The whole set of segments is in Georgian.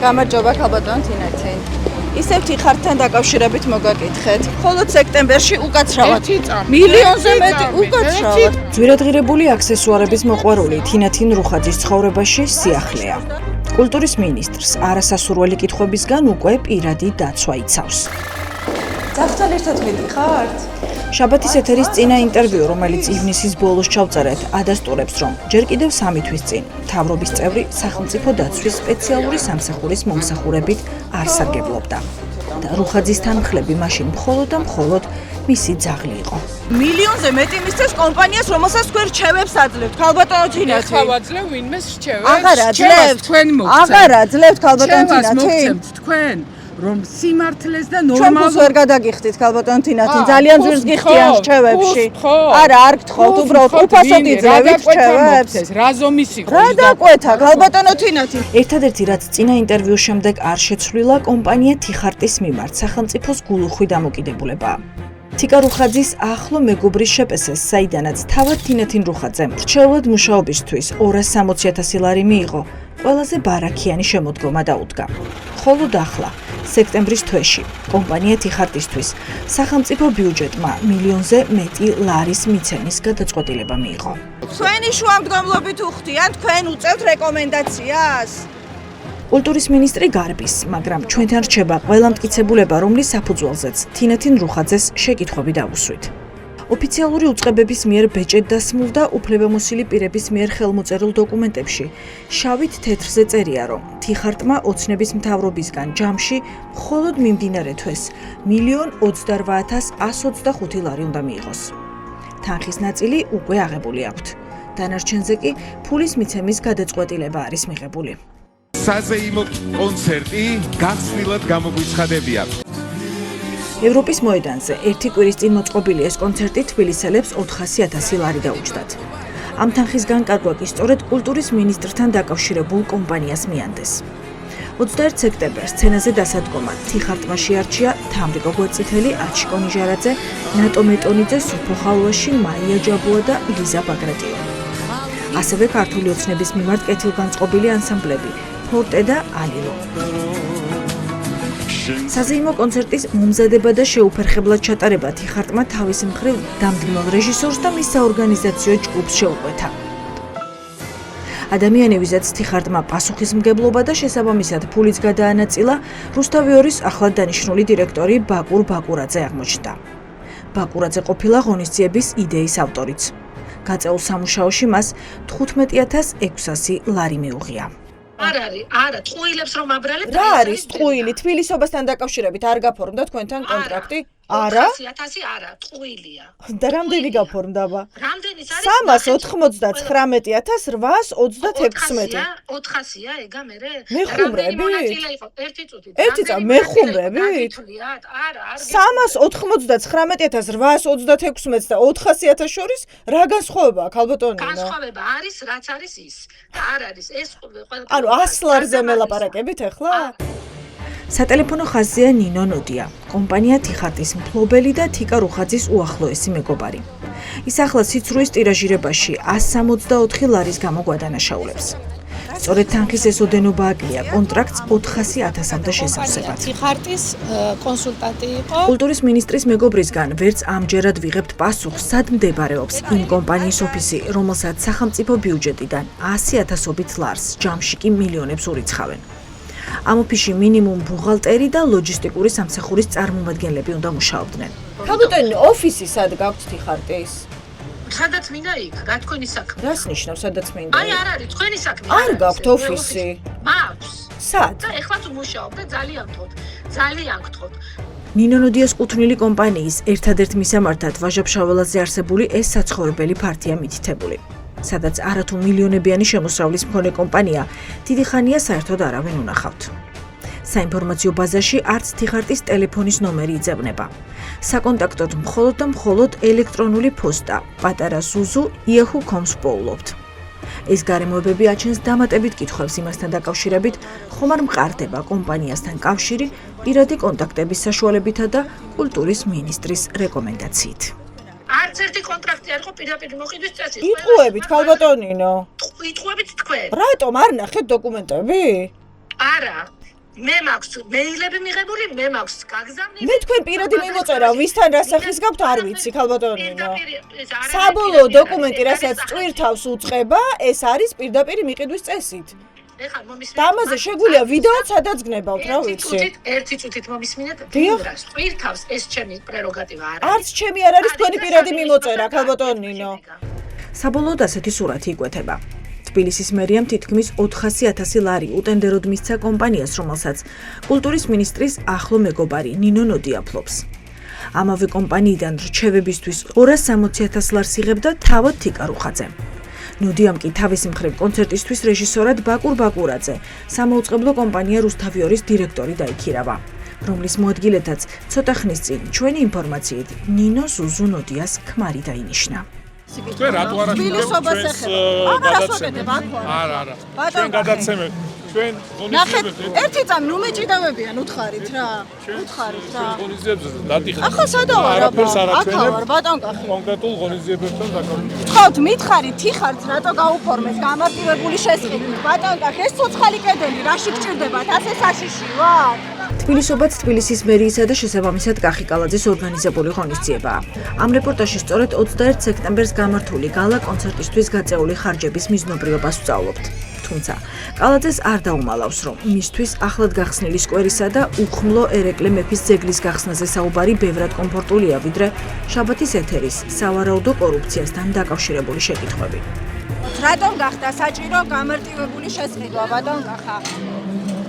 გამარჯობა ქალბატონო თინათინ. ისევ თიხართან დაკავშირებით მოგაკითხეთ. მხოლოდ სექტემბერში უკაცრავად მილიონზე მეტი უკაცრავად. ძვირადღირებული აქსესუარების მოყვარული თინათინ რუხაძის ცხოვრებაში სიახლეა. კულტურის მინისტრს არასასურველი კითხვებისგან უკვე პირადი დაცვა იცავს. ძაღლთან ერთად მიდიხართ? შაბათის ეთერის წინა ინტერვიუ, რომელიც ივნისის ბოლოს ჩავწერეთ, ადასტურებს, რომ ჯერ კიდევ 3 თვის წინ მთავრობის წევრი სახელმწიფო დაცვის სპეციალური სამსახურის მომსახურებით არ სარგებლობდა. და რუხაძის თანხლები მაშინ მხოლოდ და მხოლოდ მისი ძაღლი იყო. მილიონზე მეტი მისცეს კომპანიას, რომელსაც თქვენ რჩევებს აძლევთ. ქალბატონო თინათინ. ეხლა ვაძლევ ვინმეს რჩევებს? აღარ აძლევთ? თქვენ მოგცემთ. აღარ აძლევთ ქალბატონო თინათინ. მოგცემთ თქვენ. რომ სიმართლეს და ჩვენ ნორმალურ ფულს ვერ გადაგიხდით ქალბატონო თინათინ, ძალიან ძვირს გიხდიან რჩევებში. არა, არ გთხოვთ, უბრალოდ უფასოდ იძლევით რჩევებს. რა ზომის იყო? რა დაკვეთა ქალბატონო თინათინ? ერთადერთი რაც წინა ინტერვიუს შემდეგ არ შეცვლილა, კომპანია თიხარტის მიმართ სახელმწიფოს გულუხვი დამოკიდებულებაა. თიკა რუხაძის ახლო მეგობრის შეპესეს, საიდანაც თავად თინათინ რუხაძემ რჩეულად მუშაობისთვის 260,000 ლარი მიიღო, ყველაზე ბარაქიანი შემოდგომა დაუდგა. ხოლო ახლა, სექტემბრის თვეში, კომპანია თიხარტისთვის სახელმწიფო ბიუჯეტმა მილიონზე მეტი ლარის მიცემის გადაწყვეტილება მიიღო. თქვენი შუამდგომლობით უხდიან, თქვენ უწევთ რეკომენდაციას? კულტურის მინისტრი გარბის, მაგრამ ჩვენთან რჩება ყველა მტკიცებულება, რომლის საფუძველზეც თინათინ რუხაძეს შეკითხვები დავუსვით. ოფიციალური უწყებების მიერ ბეჭედ დასმულდა უფლებამოსილი პირების მიერ ხელმოწერილ დოკუმენტებში. შავით თეთრზე წერია, რომ თიხარტმა ოცნების მთავრობისგან ჯამში მხოლოდ მიმდინარე თვეს 1,28,125 ლარი უნდა მიიღოს. თანხის ნაწილი უკვე აღებული აქვთ. დანარჩენზე კი ფულის მიცემის გადაწყვეტილება არის მიღებული. საზეიმო კონცერტი გაცვლილად გამოგვიცხადებია. ევროპის მოედანზე ერთი კვირის წინ მოწყობილი ეს კონცერტი თბილისელებს 400,000 ლარი დაუჯდათ. ამ თანხის განკარგვა კი სწორედ კულტურის მინისტრთან დაკავშირებულ კომპანიას მიანდეს. 21 სექტემბერს სცენაზე დასადგომად თიხარტმა შეარჩია თამრიკო გვერდწითელი, აჩიკო ნიჟარაძე, ნატო მეტონიძე, სუფო ხალვაში, მაია ჯაბუა და ლიზა ბაგრატიო. ასევე ქართული ოცნების მიმართ კეთილგანწყობილი ანსამბლები ფორტე და ალილო. საზეიმო კონცერტის მომზადება და შეუფერხებლად ჩატარება თიხარტმა თავის მხრივ დამდგმელ რეჟისორს და მის საორგანიზაციო ჯგუფს შეუყვეთა. ადამიანებიზეც თიხარტმა პასუხისმგებლობა და შესაბამისად ფულიც გადაანაწილა რუსთავი 2-ის ახლად დანიშნული დირექტორი ბაკურ ბაკურაძე აღმოჩნდა. ბაკურაძე ყოფილა ღონისძიების იდეის ავტორიც. გაწეულ სამუშაოში მას 15,600 ლარი მიუღია. არა, ტყუილებს რომ აბრალებ. რა არის ტყუილი? თბილისობასთან დაკავშირებით არ გაფორმდა თქვენთან კონტრაქტი? არა? 400,000 არა, ტყუილია. და რამდენი გაფორმდა? რამდენის არის? 399,826. 400-ია, ეგა მერე? მეხუმრებით? ერთი წუთი. ერთი წამი მეხუმრებით? არა. 399,826 და 400,000 შორის რა განსხვავებაა ქალბატონინო? განსხვავება არის, რაც არის ის. და არ არის ეს ყველა. ანუ 100 ლარზე მელაპარაკებით ახლა? სატელეფონო ხაზია ნინო ნოდია, კომპანია თიხარტის მფლობელი და თიკა რუხაძის უახლოესი მეგობარი. ის ახლა სიცრუის ტირაჟირებაში 164 ლარის გამო გვადანაშაულებს. სწორედ თანხის ეს ოდენობა აკლია კონტრაქტს 400,000-მდე შესავსებად. თიხარტის კონსულტანტი იყო. კულტურის მინისტრის მეგობრისგან ვერც ამჯერად ვიღებთ პასუხს, სად მდებარეობს იმ კომპანიის ოფისი, რომელსაც სახელმწიფო ბიუჯეტიდან 100,000-ობით ლარს, ჯამში კი მილიონებს ურიცხავენ. ამ ოფისში მინიმუმ ბუღალტერი და ლოჯისტიკური სამსახურის წარმომადგენლები უნდა მუშაობდნენ. ქალბატონო, ოფისი სად გაქვთ თიხარტის? სადაც მინდა იქ, რა თქვენი საქმე? რას ნიშნავს სადაც მინდა? აი არ არის თქვენი საქმე. არ გაქვთ ოფისი? მაქვს. სად? და ეხლა თუ მუშაობ და ძალიან გთხოვთ. ნინო ნოდიას კუთვნილი კომპანიის ერთადერთ მისამართად ვაჟა-ფშაველაძე არსებული ეს საცხოვრებელი ფართია მითითებული. სადაც არათუ მილიონებიანი შემოსავლის მქონე კომპანია დიდი ხანია საერთოდ არავინ უნახავთ. საინფორმაციო ბაზაში არც თიხარტის ტელეფონის ნომერი იძებნება. საკონტაქტოდ მხოლოდ და მხოლოდ ელექტრონული პოსტა, პატარა ზუზუ yahoo.com-ს პოულობთ. ეს გარემოებები აჩენს დამატებით კითხვებს იმასთან დაკავშირებით, ხომ არ მყარდება კომპანიასთან კავშირი პირადი კონტაქტების საშუალებითა და კულტურის მინისტრის რეკომენდაციით. არც ერთი კონტრაქტი არ იყო პირდაპირ მოყიდვის წესი. იტყუებით ქალბატონინო. იტყუებით თქვენ. რატომ არ ნახეთ დოკუმენტები? არა. მე მაქვს მეილები მიღებული, მე მაქვს გაგზავნილი. მე თქვენ პირადი მიმოწერა, ვისთან რა სახის გაქვთ, არ ვიცი, ქალბატონო ნინო. საბოლოო დოკუმენტი, რასაც წვირთავს უწყება, ეს არის პირდაპირ მიყიდვის წესით. ეხლა მომისმინეთ. და ამაზე შეგვიძლია ვიდეოც სადაც გნებავთ, რა ვიცი. ერთი წუთით მომისმინეთ. დიახ. წვირთავს ეს ჩემი პრეროგატივა არ არც ჩემი არ არის თქვენი პირადი მიმოწერა, ქალბატონო ნინო. საბოლოოდ ასეთი სურათი იკვეთება. თბილისის მერიამ თითქმის 400.000 ლარი უტენდეროდ მისცა კომპანიას, რომელსაც კულტურის მინისტრის ახლო მეგობარი ნინო ნოდია ფლობს. ამავე კომპანიიდან რჩევებისთვის 260.000 ლარს იღებდა თავად თიკა რუხაძე. ნოდიამ კი თავისი მხრივ კონცერტისთვის რეჟისორად ბაკურ ბაკურაძე, სამოუწყებლო კომპანია რუსთავიორის დირექტორი დაიქირავა, რომლის მოადგილეთაც ცოტა ხნის წინ ჩვენი ინფორმაციით ნინო ზუზუ ნოდიას ქმარი დაინიშნა. თქვენ რატო არ თბილისობას ეხება? გადაცემეთ? არა. ჩვენ გადაცემეთ. ჩვენ ნახეთ, ღონისძიებებს ერთი წამი ნუ მეჭიდავებიან, უთხარით რა. უთხარით რა. ღონისძიებებს დადიხართ. ახლა სადავარ აბა? არაფერს არ აქ აჩვენებ. ვარ, ბატონ კახი. კონკრეტულ ღონისძიებებთან დაკავშირებით. ვთხოვთ, მითხარით, თიხართ, რატო გაუფორმეს გამარტივებული შესყიდვით? ბატონ კახი, ეს ცოცხალი კედელი, რაში გჭირდებათ? ასე საშიში ვარ. თბილისობაც თბილისის მერიისა და შესაბამისად კახი კალაძის ორგანიზებული ღონისძიებაა. ამ რეპორტაჟში სწორედ 21 სექტემბერს გამართული გალა კონცერტისთვის გაწეული ხარჯების მიზნობრიობას ვსწავლობთ. თუმცა კალაძეს არ დაუმალავს, რომ მისთვის ახლად გახსნილი სკვერისა და უხმლო ერეკლე მეფის ძეგლის გახსნაზე საუბარი ბევრად კომფორტულია, ვიდრე შაბათის ეთერის სავარაუდო კორუფციასთან დაკავშირებული შეკითხვები. რატომ გახდა საჭირო გამარტივებული შესყიდვა, ბატონ კახა?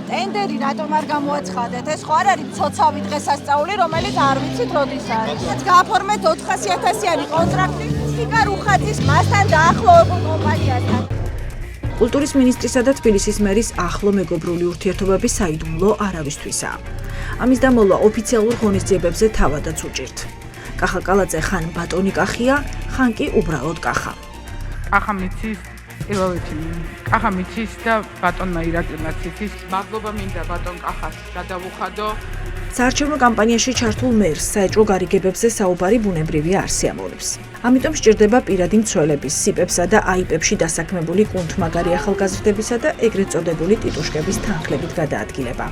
ტენდერი რატომ არ გამოაცხადეთ? ეს ხო არ არის ცოცავი დღესასწაული, რომელიც არ ვიცით როდის არის. გააფორმეთ 400.000-იანი კონტრაქტი თიკა რუხაძის მასთან დაახლოებულ კომპანიასთან. კულტურის მინისტრისა და თბილისის მერის ახლო მეგობრული ურთიერთობები საიდუმლო არავისთვისაა. ამის დამოვლვა ოფიციალურ ღონისძიებებზე თავადაც უჭირთ. კახა კალაძე ხან ბატონი კახია, ხან კი უბრალოდ კახა. კახა მიცის პირველ რიგში კახა მიცის და ბატონმა ირაკლიმაც იცის. მადლობა მინდა ბატონ კახას გადავუხადო. საარჩევნო კამპანიაში ჩართულ მერს საეჭვო გარიგებებზე საუბარი ბუნებრივია არ სიამოვნებს. ამიტომ სჭირდება პირადი მცველების, სიპებსა და აიპებში დასაქმებული კუნთმაგარი ახალგაზრდებისა და ეგრეთ წოდებული ტიტუშკების თანხლებით გადაადგილება.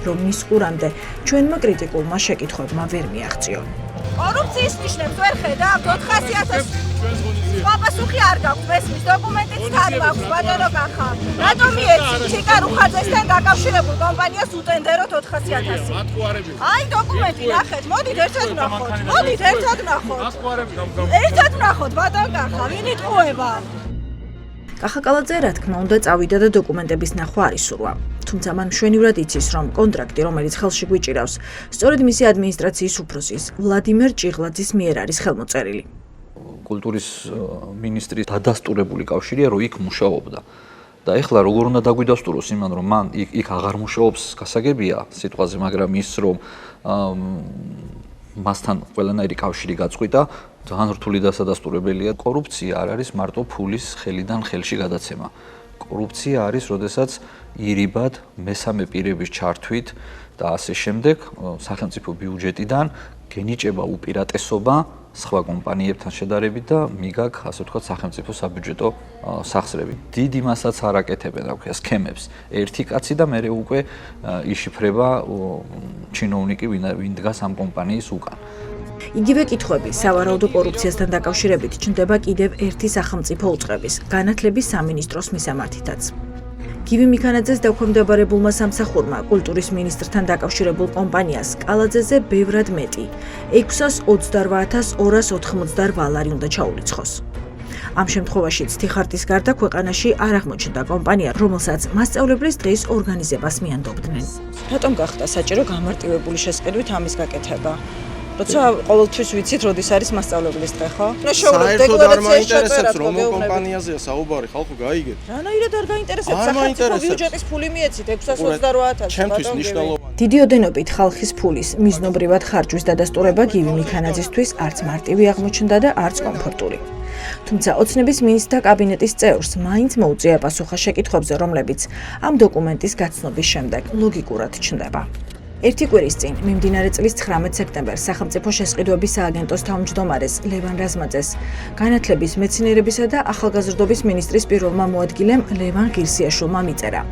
რომ მის ყურამდე ჩვენმა კრიტიკულმა შეკითხვებმა ვერ მიაღწიონ. კორუფციის ნიშნებს ვერ ხედავთ 400.000 სხვა პასუხი არ გაქვს, მესმის დოკუმენტიც თან მაქვს, ბატონო კახა. რატომ მიეცით თიკა რუხაძესთან დაკავშირებულ კომპანიას უტენდეროთ 400.000? აი დოკუმენტი ნახეთ, მოდით ერთად ვნახოთ. ერთად ვნახოთ, ბატონ კახა, ვინ იტყუება? კახა კალაძე რა თქმა უნდა წავიდა და დოკუმენტების ნახვა არ ისურვა. თუმცა მან მშვენივრად იცის, რომ კონტრაქტი, რომელიც ხელში გვიჭირავს, სწორედ მისი ადმინისტრაციის უფროსის ვლადიმერ ჭიღლაძის მიერ არის ხელმოწერილი. კულტურის მინისტრის დადასტურებული კავშირია, რომ იქ მუშაობდა. და ეხლა როგორ უნდა დაგვიდასტუროს იმან, რომ მან იქ აღარ მუშაობს, გასაგებია სიტყვაზე, მაგრამ ის რომ მასთან ყველანაირი კავშირი გაწყვიტა, ძალიან რთული დასადასტურებელია. კორუფცია არ არის მარტო ფულის ხელიდან ხელში გადაცემა. კორუფცია არის, როდესაც ირიბად მესამე პირების ჩართვით და ასე შემდეგ სახელმწიფო ბიუჯეტიდან გენიჭება უპირატესობა სხვა კომპანიებთან შედარებით და მიგაკ, ასე ვთქვათ, სახელმწიფო საბიუჯეტო სახსრები. დიდი მასაც არ აკეთებენ, რა ვქია, სქემებს. ერთი კაცი და მეორე უკვე იშიფრება ჩინოვნიკი, ვინ დგას ამ კომპანიის უკან. იგივე კითხვები სავარაუდო კორუფციასთან დაკავშირებით ჩნდება კიდევ ერთი სახელმწიფო უწყების, განათლების სამინისტროს მისამართითაც. გივი მიქანაძეს დაქვემდებარებულმა სამსახურმა კულტურის მინისტრთან დაკავშირებულ კომპანიას კალაძეზე ბევრად მეტი 628.288 ლარი უნდა ჩაურიცხოს. ამ შემთხვევაშიც თიხარტის გარდა ქვეყანაში არ აღმოჩნდა კომპანია, რომელსაც მასწავლებლის დღის ორგანიზებას მიანდობდნენ. რატომ გახდა საჭირო გამარტივებული შესყიდვით ამის გაკეთება? როცა ყოველთვის ვიცით, როდის არის მასწავლებლის დღე, ხო? საერთოდ არ მაინტერესებს, რომელ კომპანიაზეა საუბარი, ხალხო გაიგეთ. რანაირად არ გაინტერესებს, სახელმწიფო ბიუჯეტის ფული მიეცით 628.000. ჩემთვის მნიშვნელოვანი. დიდი ოდენობით ხალხის ფულის მიზნობრივად ხარჯვის დადასტურება გივი მიქანაძისთვის არც მარტივი აღმოჩნდა და არც კომფორტული. თუმცა ოცნების მინისტრთა კაბინეტის წევრს მაინც მოუწია პასუხა შეკითხვებზე, რომლებიც ამ დოკუმენტის გაცნობის შემდეგ ლოგიკურად ჩნდება. ერთი კვირის წინ, მიმდინარე წლის 19 სექტემბერს სახელმწიფო შესყიდვების სააგენტოს თავმჯდომარეს ლევან რაზმაძეს, განათლების, მეცნიერებისა და ახალგაზრდობის მინისტრის პირველმა მოადგილემ ლევან ღირსიაშვილმა მიწერა.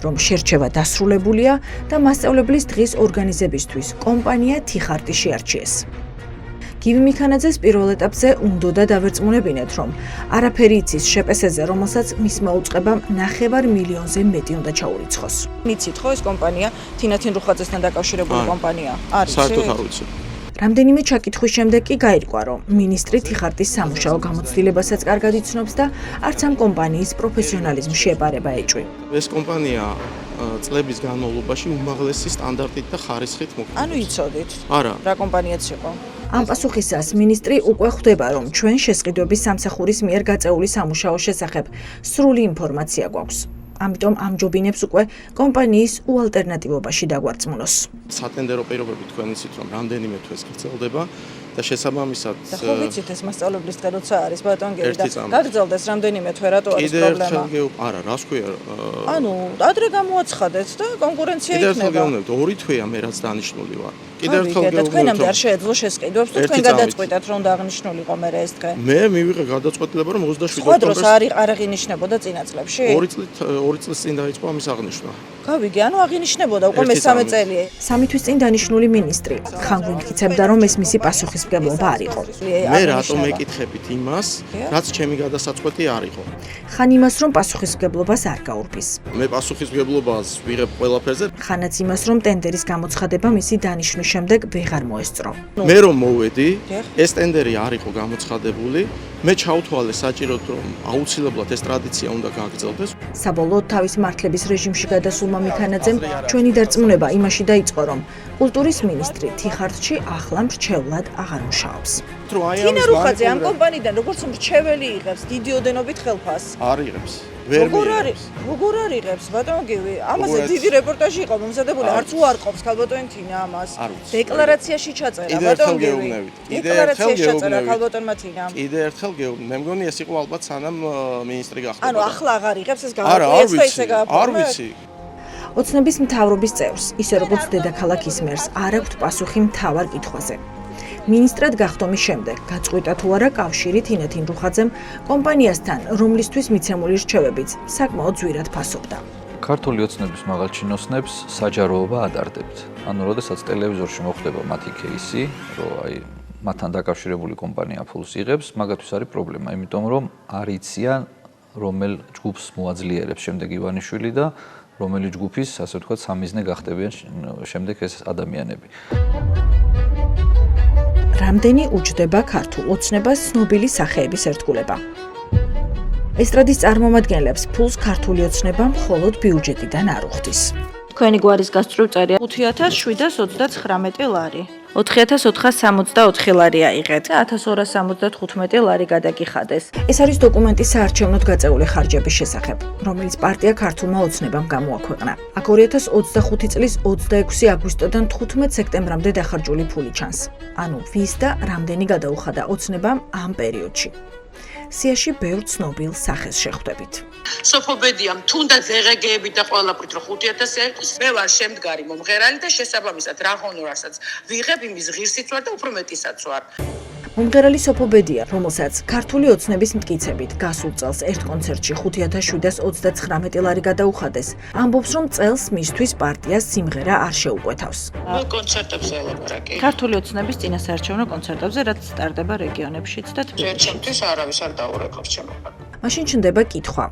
რომ შერჩევა დასრულებულია და მასწავლებლის დღის ორგანიზებისთვის კომპანია თიხარტი შეარჩიეს. გივი მიქანაძეს პირველ ეტაპზე უნდა დავერწმუნებინეთ, რომ არაფერი იცის შპს-ზე, რომელსაც მისმა უწყებამ 9 მილიონზე მეტი უნდა ჩაურიცხოს. მიცით ხო ეს კომპანია თინათინ რუხაძესთან დაკავშირებული კომპანია არის? საერთოდ არ ვიცი. რამდენიმე ჩაკითხვის შემდეგ კი გაირკვა, რომ მინისტრი თიხარტის სამუშაო გამოცდილებასაც კარგად იცნობს და არც ამ კომპანიის პროფესიონალიზმში ეპარება ეჭვი. ეს კომპანია წლების განმავლობაში უმაღლესი სტანდარტით და ხარისხით მოქმედებს. ანუ იცოდით? არა. რა კომპანიაც იყო? ამ პასუხისას მინისტრი უკვე ხვდება, რომ ჩვენ შესყიდვების სამსახურის მიერ გაწეული სამუშაოს შესახებ სრული ინფორმაცია გვაქვს. ამიტომ ამჯობინებს უკვე კომპანიის უალტერნატივობაში დაგვარწმუნოს. სატენდერო პირობები თქვენ იცით, რომ რამდენიმე თვეს გრძელდება და შესაბამისად და ხო ვიცით ეს მასწავლებლის დღე როცა არის ბატონგელი და ერთი წამით. გაგრძელდეს რამდენიმე თვე რატო არის კიდე პრობლემა? არა, რას ქვია? ანუ ადრე გამოაცხადეთ და კონკურენცია კიდე ერთხელ იქნება. გეუბნებით, 2 თვეა მე რაც დანიშნული ვარ. კიდე ერთხელ და თქვენამდე არ გეუბნებით. შეეძლო შესყიდვებს თუ ერთი თქვენ წამით. გადაწყვიტეთ რომ დააღნიშნულიყო მე ეს დღე. მე მივიღე გადაწყვეტილება, რომ 27 სხვა დროს ოქტომბერს არ აღინიშნებოდა წინა წლებში? 2 წლის წინ დაიწყო ამის აღნიშვნა. გავიგე, ანუ აღინიშნებოდა უკვე ერთი მესამე წამით. წელია. 3 თვის წინ დანიშნული მინისტრი ხანგრძლივ მტკიცებდა, რომ ეს მისი პასუხისმგებლობა არ იყო. მე რატომ ეკითხებით იმას, რაც ჩემი გადასაწყვეტი არ იყო? ხან იმას, რომ პასუხისმგებლობას არ გაურბის. მე პასუხისმგებლობას ვიღებ ყველაფერზე. ხანაც იმას, რომ ტენდერის გამოცხადება მისი დანიშვნის შემდეგ ვეღარ მოესწრო. მე რომ მოვედი, ეს ტენდერი არ იყო გამოცხადებული. მე ჩავთვალე საჭიროდ, რომ აუცილებლად ეს ტრადიცია უნდა გაგრძელდეს. საბოლოოდ თავის მართლების რეჟიმში გადასულმა მიქანაძემ ჩვენი დარწმუნება იმაში დაიწყო, რომ კულტურის მინისტრი თიხარტში ახლა მრჩევლად აღარ მუშაობს. თინა რუხაძე ამ კომპანიიდან როგორც მრჩეველი იღებს დიდი ოდენობით ხელფასს. არ იღებს. ვერ მიიღებს. როგორ არ იღებს ბატონ გივი? ამაზე დიდი რეპორტაჟი იყო მომზადებული, არც უარყოფს ქალბატონ თინა ამას. დეკლარაციაში ჩაწერა ბატონ გივი. დეკლარაციაში ჩაწერა ქალბატონმა თინამ. კიდე ერთხელ გეუბნებით. მე მგონი ეს იყო ალბათ სანამ მინისტრი გახდებოდა. ანუ ახლა აღარ იღებს ეს გამოყენებს და ისე გააფორმებს. არ ვიცი. ოცნების მთავრობის წევრს, ისე როგორც დედაქალაქის მერს, არ აქვთ პასუხი მთავარ კითხვაზე. მინისტრად გახდომის შემდეგ გაწყვიტა თუ არა კავშირი თინათინ რუხაძემ კომპანიასთან, რომლისთვის მიცემული რჩევებიც საკმაოდ ძვირად ფასობდა. ქართული ოცნების მაღალჩინოსნებს საჯაროობა ადარდებთ. ანუ, როდესაც ტელევიზორში მოხდება მათი кейსი, რომ აი მათთან დაკავშირებული კომპანია ფულს იღებს, მაგათთვის არის პრობლემა, იმიტომ რომ არ იციან, რომელ ჯგუფს მოაძლიერებს შემდეგ ივანიშვილი და რომელი ჯგუფის, ასე ვთქვათ, სამიზნე გახდებიან შემდეგ ეს ადამიანები. რამდენი უჯდება ქართულ ოცნებას ცნობილი სახეების ერთგულება. ესტრადის წარმომადგენლებს ფულს ქართული ოცნება მხოლოდ ბიუჯეტიდან არ უხდის. თქვენი გვარის გასწვრივ წერია 5729 ლარი. 4464 ლარი აიღეთ. 1275 ლარი გადაგიხადეს. ეს არის დოკუმენტი საარჩევნოდ გაწეული ხარჯების შესახებ, რომელიც პარტია ქართულმა ოცნებამ გამოაქვეყნა. აქ 2025 წლის 26 აგვისტოდან 15 სექტემბრამდე დახარჯული ფული ჩანს. ანუ ვის და რამდენი გადაუხადა ოცნებამ ამ პერიოდში. სიაში ბევრ ცნობილ სახეს შეხვდებით. სოფობედიამ თუნდაც ეღეგეებით და ყველაფრით რომ 5000 ერთვის, მე ვარ შემდგარი მომღერალი და შესაბამისად რა ჰონორარსაც ვიღებ იმის ღირსიც ვარ და უფრო მეტისაც ვარ. მომღერალი სოფობედია, რომელსაც ქართული ოცნების მტკიცებით გასულ წელს ერთ კონცერტში 5729 ლარი გადაუხადეს, ამბობს, რომ წელს მისთვის პარტიას სიმღერა არ შეუკვეთავს. მე კონცერტებზე ელაპარაკი. ქართული ოცნების წინასაარჩევნო კონცერტებზე, რაც სტარტდება რეგიონებშიც და თბილისში. ჩემთვის არავის არ დაურეკავს ჩემო. მაშინ ჩნდება კითხვა,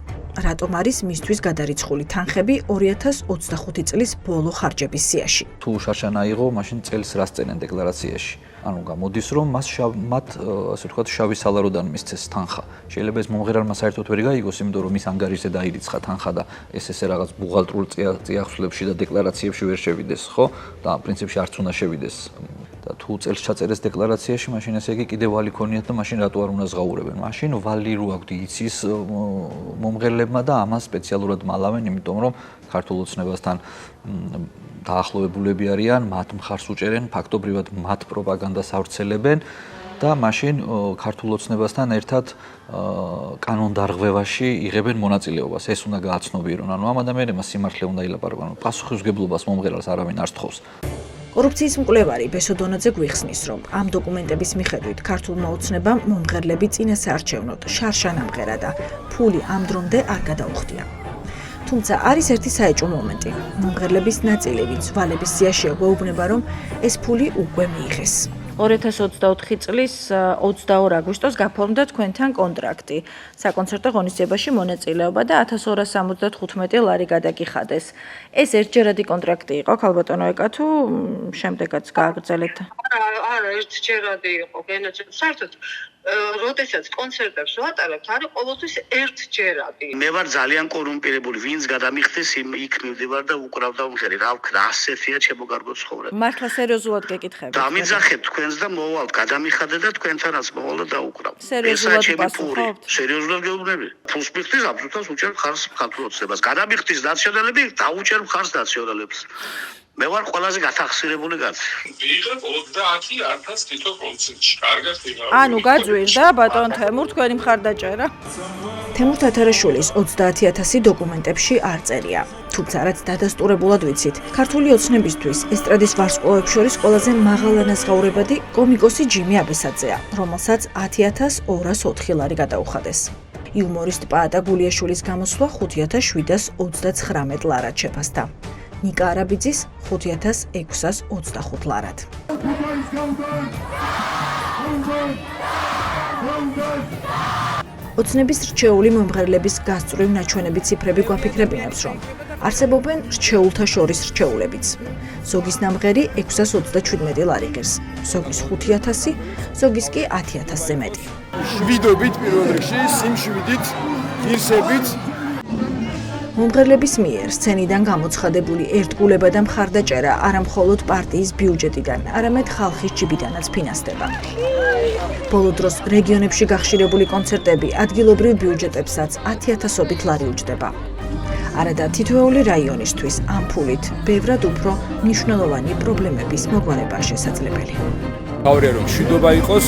რატომ არის მისთვის გადარიცხული თანხები 2025 წლის ბოლო ხარჯების სიაში? თუ შარშანა აიღო, მაშინ წელს რას წერენ დეკლარაციაში? ანუ გამოდის, რომ მათ ასე ვთქვათ, შავი სალაროდან მისცეს თანხა. შეიძლება ეს მომღერალმა საერთოდ ვერ გაიგოს, იმიტომ რომ ის ანგარიშზე დაირიცხა თანხა და ესე რაღაც ბუღალტრულ წიაღსვლებში და დეკლარაციებში ვერ შევიდეს, ხო? და პრინციპში არც უნდა შევიდეს. და თუ წელს ჩაწერეს დეკლარაციაში, მაშინ ესე იგი კიდევ ვალი ქონიათ და მაშინ რატო არ უნდა ზღაურებენ? მაშინ ვალი რო აქვთ იცის მომღერლებმა და ამას სპეციალურად მალავენ, იმიტომ რომ ქართულ ოცნებასთან დაახლოებულები არიან, მათ მხარს უჭერენ, ფაქტობრივად მათ პროპაგანდას ავრცელებენ და მაშინ ქართულ ოცნებასთან ერთად კანონდარღვევაში იღებენ მონაწილეობას. ეს უნდა გააცნობიერონ. ანუ ამ ადამიანებმა სიმართლე უნდა ილაპარაკონ. პასუხისმგებლობას მომღერალს არავინ არ სთხოვს. კორუფციის მკვლევარი ბესო დონაძე გვიხსნის, რომ ამ დოკუმენტების მიხედვით ქართულმა ოცნებამ მომღერლები წინასაარჩევნოდ შარშან ამღერა და ფული ამ დრომდე არ გადაუხდია. თუმცა არის ერთი საეჭვო მომენტი. მომღერლების ნაწილი, ვინც ვალების სიაშია გვეუბნება, რომ ეს ფული უკვე მიიღეს. 2024 წლის 22 აგვისტოს გაფორმდა თქვენთან კონტრაქტი. საკონცერტო ღონისძიებაში მონაწილეობა და 1275 ლარი გადაგიხადეს. ეს ერთჯერადი კონტრაქტი იყო, ქალბატონო ეკა, თუ შემდეგაც გააგრძელეთ? არა, ერთჯერადი იყო, გენაცემ. საერთოდ როდესაც კონცერტებს ვატარებთ, არის ყოველთვის ერთჯერადი. მე ვარ ძალიან კორუმპირებული, ვინც გადამიხდეს იქ მივდივარ და უკრავდა უმღერი. რა ვქნა, ასეთია ჩემო კარგო ცხოვრება. მართლა სერიოზულად გეკითხები. დამიძახეთ თქვენს და მოვალთ, გადამიხადე და თქვენთანაც მოვალ და დაუკრავ. სერიოზულად პასუხობთ? სერიოზულად გეუბნები. ფულს მიხდის, აბსოლუტურად უჭერ ხარს ქართულოცნებას. გადამიხდის ნაციონალები, დაუჭერ ხარს ნაციონალებს. მე ვარ ყველაზე გათახსირებული კაცი. ვიღებ 20000 თითო კონცერტში. კარგად ვიღებ. ანუ გაძვირდა ბატონ თემურ თქვენი მხარდაჭერა? თემურ თათარაშვილის 30000 დოკუმენტებში არ წერია. თუმცა რაც დადასტურებულად ვიცით, ქართული ოცნებისთვის ესტრადის ვარსკვლავებს შორის ყველაზე მაღალანაზღაურებადი კომიკოსი ჯიმი აბესაძეა, რომელსაც 10204 ლარი გადაუხადეს. იუმორისტ პაატა გულიაშვილის გამოსვლა 5739 ლარად შეფასდა. ნიკა არაბიძის 5625 ლარად. ოცნების რჩეული მომღერლების გასწვრივ ნაჩვენები ციფრები გვაფიქრებინებს, რომ არსებობენ რჩეულთა შორის რჩეულებიც. ზოგის ნამღერი 627 ლარი ღირს, ზოგის 5000, ზოგის კი 10000-ზე მეტი. შვიდობით პირველ რიგში, სიმშვიდით, ღირსებით. მომღერლების მიერ სცენიდან გამოცხადებული ერთგულება და მხარდაჭერა არა მხოლოდ პარტიის ბიუჯეტიდან, არამედ ხალხის ჯიბიდანაც ფინანსდება. ბოლო დროს რეგიონებში გახშირებული კონცერტები ადგილობრივ ბიუჯეტებსაც 10000-ობით ლარი უჯდება. არადა თითოეული რაიონისთვის ამ ფულით ბევრად უფრო მნიშვნელოვანი პრობლემების მოგვარებაა შესაძლებელი. გავარია რომ შვიდობა იყოს